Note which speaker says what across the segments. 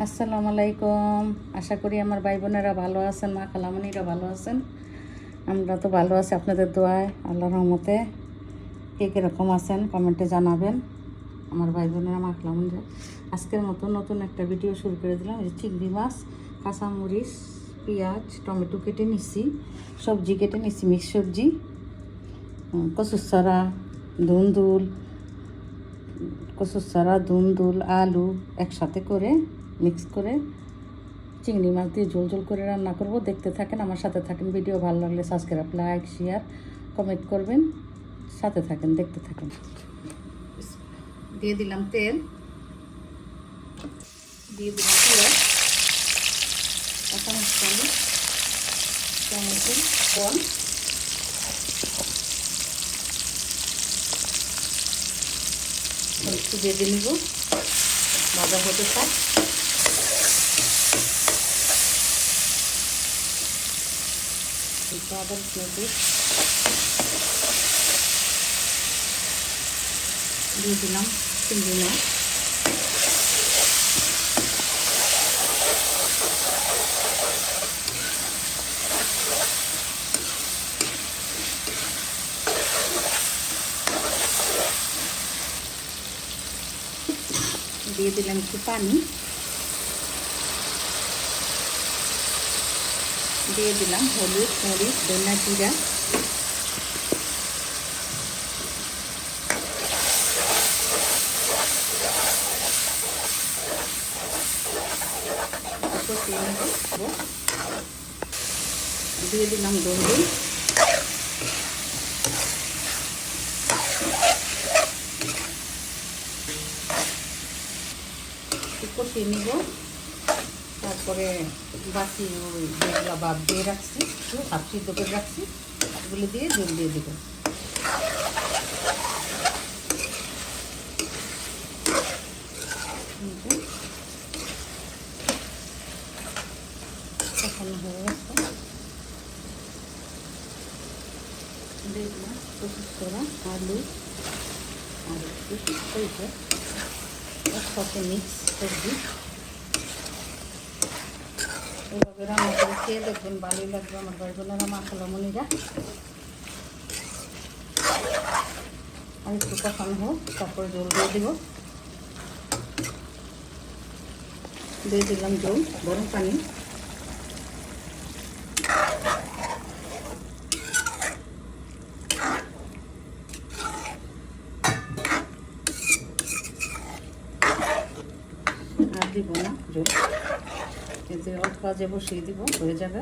Speaker 1: আসসালামু আলাইকুম। আশা করি আমার ভাই বোনেরা ভালো আছেন, মা খালামণিরা ভালো আছেন। আমরা তো ভালো আছি আপনাদের দোয়ায়, আল্লাহর রহমতে। কে কীরকম আছেন কমেন্টে জানাবেন আমার ভাই বোনেরা, মা খালামণিরা। আজকের মতো নতুন একটা ভিডিও শুরু করে দিলাম। এই চিংড়ি মাছ, কাঁচামরিচ, পেঁয়াজ, টমেটো কেটে নিচ্ছি, সবজি কেটে নিচ্ছি, মিক্স সবজি, কচুরছড়া, ধুন্দুল, কচুরছড়া, ধুন্দুল, আলু একসাথে করে মিক্স করে চিংড়ি মাছ দিয়ে ঝোল ঝোল করে রান্না করব। দেখতে থাকেন, আমার সাথে থাকেন। ভিডিও ভালো লাগলে সাবস্ক্রাইব, লাইক, শেয়ার, কমেন্ট করবেন। সাথে থাকেন, দেখতে থাকেন। দিয়ে দিলাম তেল, দিয়ে দিলাম পেঁয়াজ, কাঁচামরিচ, টমেটো, কর্ন, একটু ভেজে নিব, ভাজা হতে থাক। আদা রসুন দিয়ে দিলাম চিংড়ি মাছ, দিয়ে দিলাম একটু পানি, দিয়ে দিলাম হলুদ, মরিচ, ধনিয়া, জিরা, দিয়ে দিলাম ধুন্দুল, কষিয়ে নিব। তারপরে বাকি যেগুলো বাদ দিয়ে রাখছি, একটু হাফ সিদ্ধ করে রাখছি, এগুলো দিয়ে জল দিয়ে দেবো। কষানো হয়ে গেছে, দেখলাম কচুরছড়া, আলু আর একটু একসাথে মিক্স সবজি। এইভাবে রান্না করে খেয়ে দেখবেন, ভালোই লাগবে আমার ভাই বোনেরা, মা খালামণিরা। আর একটু কষানো হোক, তারপরে জল দিয়ে দেবো। দিয়ে দিলাম জল, গরম পানি, আর দিব না জল, এতে অল্প কাজে বসিয়ে দিব, হয়ে যাবে।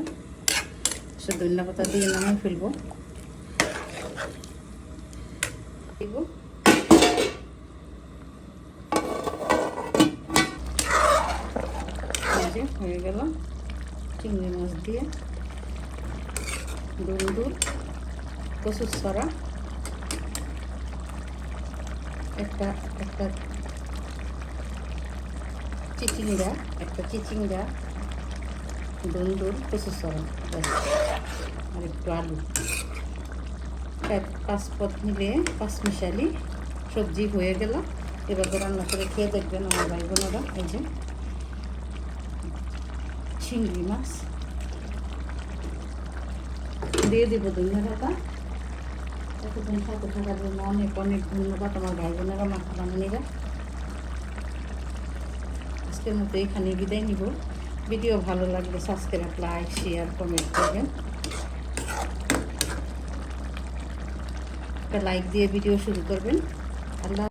Speaker 1: সে ধনিয়া পাতা দিয়ে নামিয়ে ফেলবো। দিব হয়ে গেল চিংড়ি মাছ দিয়ে ধুন্দুল, কচুরছড়া, একটা চিচিঙ্গা, ধুন্দুল, কচুরছড়া, আর একটু আলু, পাঁচ পদ মিলে পাঁচ মিশালি সবজি হয়ে গেল। এভাবে রান্না করে খেয়ে দেখবেন আমার ভাই বোনেরা। এই যে চিংড়ি মাছ দিয়ে দিব ধনিয়া পাতা। এতক্ষণ সাথে থাকার জন্য অনেক অনেক ধন্যবাদ আমার ভাই বোনেরা, মা খালামণিরা। আজকের মতো এখানে বিদায় নিব। ভিডিও ভালো লাগলে সাবস্ক্রাইব, লাইক, শেয়ার, কমেন্ট করবেন। একটা লাইক দিয়ে ভিডিও শুরু করবেন। আল্লাহ।